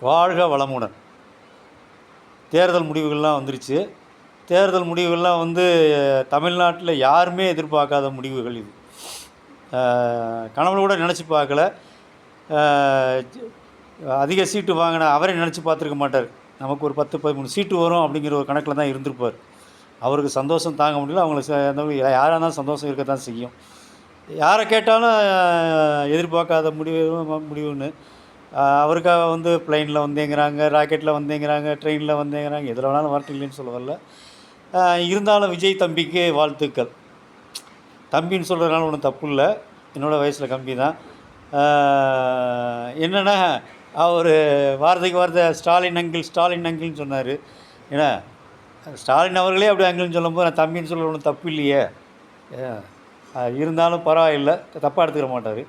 வாழ்க வளமுடன். தேர்தல் முடிவுகள்லாம் வந்துருச்சு. தேர்தல் முடிவுகள்லாம் வந்து தமிழ்நாட்டில் யாருமே எதிர்பார்க்காத முடிவுகள் இது. கனவுல கூட நினச்சி பார்க்கல. அதிக சீட்டு வாங்கின அவரே நினச்சி பார்த்துருக்க மாட்டார். நமக்கு ஒரு 10, 13 சீட்டு வரும் அப்படிங்கிற ஒரு கணக்கில் தான் இருந்திருப்பார். அவருக்கு சந்தோஷம் தாங்க முடியல. அவங்களுக்கு யாராக இருந்தாலும் சந்தோஷம் இருக்க தான் செய்யும். யாரை கேட்டாலும் எதிர்பார்க்காத முடிவுன்னு அவருக்காக வந்து ப்ளைனில் வந்தேங்கிறாங்க, ராக்கெட்டில் வந்தேங்கிறாங்க, ட்ரெயினில் வந்தேங்கிறாங்க. எதில் வேணாலும் வரட்டும், இல்லைன்னு சொல்ல வரல. இருந்தாலும் விஜய் தம்பிக்கு வாழ்த்துக்கள். தம்பின்னு சொல்கிறதுனால ஒன்றும் தப்பு இல்லை, என்னோடய வயசில் கம்மி தான். என்னென்னா அவர் வார்த்தைக்கு வார்த்தை ஸ்டாலின் அங்கிள்னு சொன்னார். ஏன்னா ஸ்டாலின் அவர்களே அப்படி அங்கிள்னு சொல்லும்போது நான் தம்பின்னு சொல்ல ஒன்றும் தப்பு இல்லையே. இருந்தாலும் பரவாயில்லை, தப்பாக எடுத்துக்கிற மாட்டார்.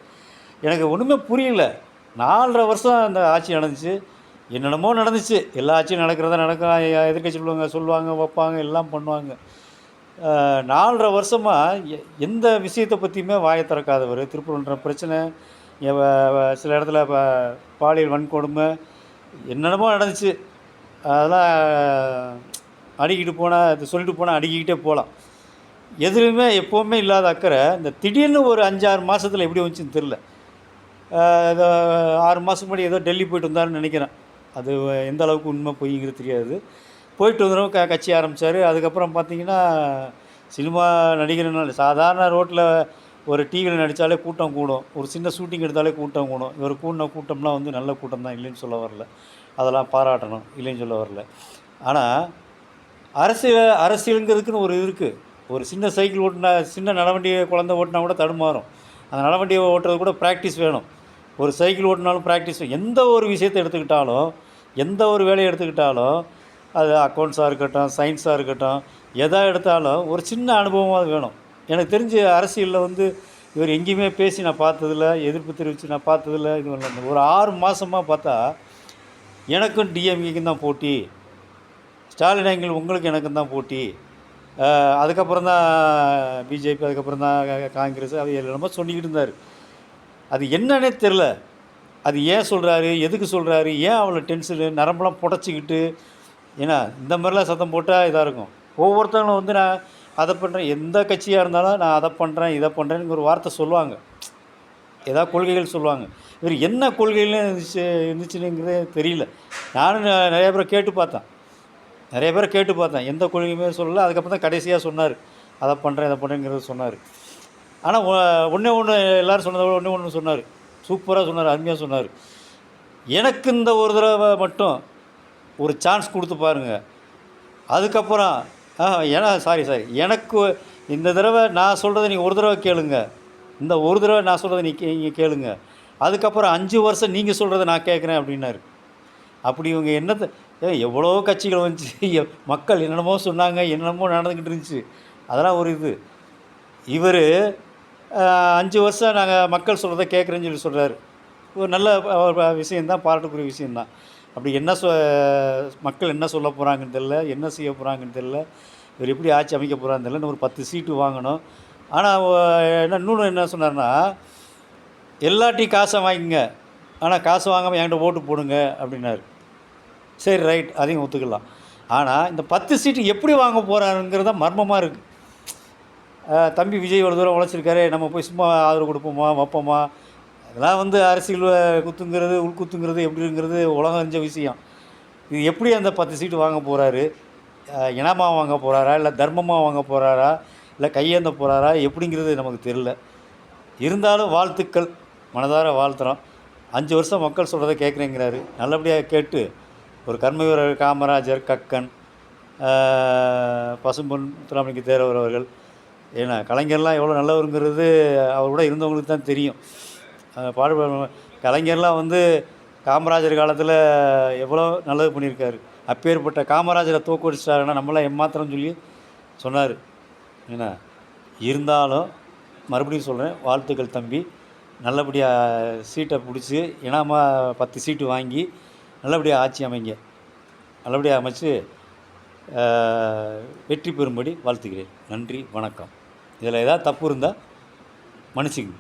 எனக்கு ஒன்றுமே புரியல. 4.5 வருஷம் அந்த ஆட்சி நடந்துச்சு. என்னென்னமோ நடந்துச்சு. எல்லா ஆட்சியும் நடக்கும். எதிர்க்கட்சி சொல்லுவாங்க, வைப்பாங்க, எல்லாம் பண்ணுவாங்க. 4.5 வருஷமாக எந்த விஷயத்தை பற்றியுமே வாயை திறக்காதவர். திருப்பூர்ன்ற பிரச்சனை, சில இடத்துல பாலியல் வன்கொடுமை, என்னென்னமோ நடந்துச்சு. அதெல்லாம் அடிக்கிட்டு போனால், சொல்லிட்டு போனால் அடிக்கிட்டே போகலாம். எதுலையுமே எப்போவுமே இல்லாத அக்கறை இந்த திடீர்னு ஒரு 5-6 மாதத்தில் எப்படி வந்துச்சுன்னு தெரில. 6 மாதம் முன்னாடி ஏதோ டெல்லி போயிட்டு வந்தாருன்னு நினைக்கிறேன். அது எந்த அளவுக்கு உண்மை பொய்ங்கிறது தெரியாது. போயிட்டு வந்துடும் கட்சி ஆரம்பித்தார். அதுக்கப்புறம் பார்த்திங்கன்னா சினிமா நடிகர்னால சாதாரண ரோட்டில் ஒரு டிவியில் நடித்தாலே கூட்டம் கூடும், ஒரு சின்ன ஷூட்டிங் எடுத்தாலே கூட்டம் கூடும். இவர் கூடின கூட்டம்லாம் வந்து நல்ல கூட்டம் தான், இல்லைன்னு சொல்ல வரல. அதெல்லாம் பாராட்டணும், இல்லைன்னு சொல்ல வரல. ஆனால் அரசியலுங்கிறதுக்குன்னு ஒரு இது இருக்குது. ஒரு சின்ன சைக்கிள் ஓட்டினா, சின்ன நடவண்டியை குழந்தை ஓட்டினா கூட தடுமாறும். அந்த நடவண்டியை ஓட்டுறது கூட ப்ராக்டிஸ் வேணும். ஒரு சைக்கிள் ஓட்டினாலும் ப்ராக்டிஸ் வேணும். எந்த ஒரு விஷயத்தை எடுத்துக்கிட்டாலும், எந்த ஒரு வேலையை எடுத்துக்கிட்டாலும், அது அக்கௌண்ட்ஸாக இருக்கட்டும், சயின்ஸாக இருக்கட்டும், எதை எடுத்தாலும் ஒரு சின்ன அனுபவமாக வேணும். எனக்கு தெரிஞ்சு அரசியலில் வந்து இவர் எங்கேயுமே பேசி நான் பார்த்ததில்ல, எதிர்ப்பு தெரிவித்து நான் பார்த்ததில்ல. இது ஒரு 6 மாதமாக பார்த்தா எனக்கும் டிஎம்கேக்கும் தான் போட்டி, ஸ்டாலின் அங்கிள் உங்களுக்கு எனக்கும் தான் போட்டி, அதுக்கப்புறம் தான் பிஜேபி, அதுக்கப்புறம் தான் காங்கிரஸ், அது எல்லாமே சொல்லிக்கிட்டு இருந்தார். அது என்னன்னே தெரில. அது ஏன் சொல்கிறாரு, எதுக்கு சொல்கிறாரு, ஏன் அவ்வளோ டென்ஷனு, நரம்பெல்லாம் புடச்சிக்கிட்டு. ஏன்னா இந்த மாதிரிலாம் சத்தம் போட்டால் இதாக இருக்கும். ஒவ்வொருத்தவங்களும் வந்து நான் அதை பண்ணுறேன், எந்த கட்சியாக இருந்தாலும் நான் அதை பண்ணுறேன், இதை பண்ணுறேன்னு ஒரு வார்த்தை சொல்லுவாங்க, ஏதாவது கொள்கைகள் சொல்லுவாங்க. இவர் என்ன கொள்கைகள் இருந்துச்சுங்கிறதே தெரியல. நானும் நிறைய பேரை கேட்டு பார்த்தேன், எந்த கொள்கையுமே சொல்லலை. அதுக்கப்புறம் தான் கடைசியாக சொன்னார், அதை பண்ணுறேன், இதை பண்ணுறேங்கிறத சொன்னார். ஆனால் ஒன்று எல்லோரும் சொன்னதை விட ஒன்று சொன்னார், சூப்பராக சொன்னார், அருமையாக சொன்னார். எனக்கு இந்த ஒரு தடவை மட்டும் ஒரு சான்ஸ் கொடுத்து பாருங்கள், அதுக்கப்புறம் ஏன்னா சாரி எனக்கு இந்த தடவை நான் சொல்கிறத நீங்கள் ஒரு தடவை கேளுங்க, இந்த ஒரு தடவை நான் சொல்கிறத நீங்கள் கேளுங்க, அதுக்கப்புறம் 5 வருஷம் நீங்கள் சொல்கிறத நான் கேட்குறேன் அப்படின்னாரு. அப்படி இவங்க என்னத்தை எவ்வளோ கட்சிகள் வந்துச்சு, மக்கள் என்னென்னமோ சொன்னாங்க, என்னென்னமோ நடந்துக்கிட்டு இருந்துச்சு. அதெல்லாம் ஒரு இது. இவர் 5 வருஷம் நாங்கள் மக்கள் சொல்கிறத கேட்குறேன்னு சொல்லி சொல்கிறாரு. ஒரு நல்ல விஷயந்தான், பாராட்டுக்குரிய விஷயந்தான். அப்படி என்ன மக்கள் என்ன சொல்ல போகிறாங்கன்னு தெரில, என்ன செய்ய போகிறாங்கன்னு தெரில, இவர் எப்படி ஆட்சி அமைக்க போகிறான்னு தெரில. இன்னும் ஒரு 10 சீட்டு வாங்கணும். ஆனால் இன்னொன்று என்ன சொன்னார்னா, எல்லாட்டையும் காசை வாங்கிங்க, ஆனால் காசு வாங்காமல் என்கிட்ட ஓட்டு போடுங்க அப்படின்னாரு. சரி, ரைட், அதையும் ஒத்துக்கலாம். ஆனால் இந்த 10 சீட்டு எப்படி வாங்க போகிறாருங்கிறது தான் மர்மமாக இருக்குது. தம்பி விஜய் ஒரு தூரம் உழைச்சிருக்காரு, நம்ம போய் சும்மா ஆதரவு கொடுப்போமா, வைப்போமா? அதெல்லாம் வந்து அரசியல் குத்துங்கிறது, உள்குத்துங்கிறது எப்படிங்கிறது உலகம் அறிஞ்ச விஷயம். இது எப்படி அந்த 10 சீட்டு வாங்க போகிறாரு? இனமாக வாங்க போகிறாரா, இல்லை தர்மமாக வாங்க போகிறாரா, இல்லை கையேந்த போகிறாரா, எப்படிங்கிறது நமக்கு தெரில. இருந்தாலும் வாழ்த்துக்கள், மனதார வாழ்த்துறோம். 5 வருஷம் மக்கள் சொல்கிறத கேட்குறேங்கிறாரு. நல்லபடியாக கேட்டு ஒரு கர்மவீரர் காமராஜர், கக்கன், பசும்பொன் முத்துராமலிங்க தேவர் அவர்கள், ஏன்னா கலைஞர்லாம் எவ்வளோ நல்லவருங்கிறது அவர் கூட இருந்தவங்களுக்கு தான் தெரியும். கலைஞர்லாம் வந்து காமராஜர் காலத்தில் எவ்வளோ நல்லது பண்ணியிருக்காரு. அப்பேற்பட்ட காமராஜரை தோக்கடிச்சிட்டாருன்னா நம்மளாம் எம்மாத்திரம் சொல்லி சொன்னார். ஏன்னா இருந்தாலும் மறுபடியும் சொல்கிறேன், வாழ்த்துக்கள் தம்பி. நல்லபடியாக சீட்டை பிடிச்சி இனாமாக 10 சீட்டு வாங்கி நல்லபடியாக ஆட்சி அமைங்க. நல்லபடியாக அமைச்சு வெற்றி பெறும்படி வாழ்த்துக்கிறேன். நன்றி, வணக்கம். இதில் ஏதாவது தப்பு இருந்தால் மன்னிச்சுக்கங்க.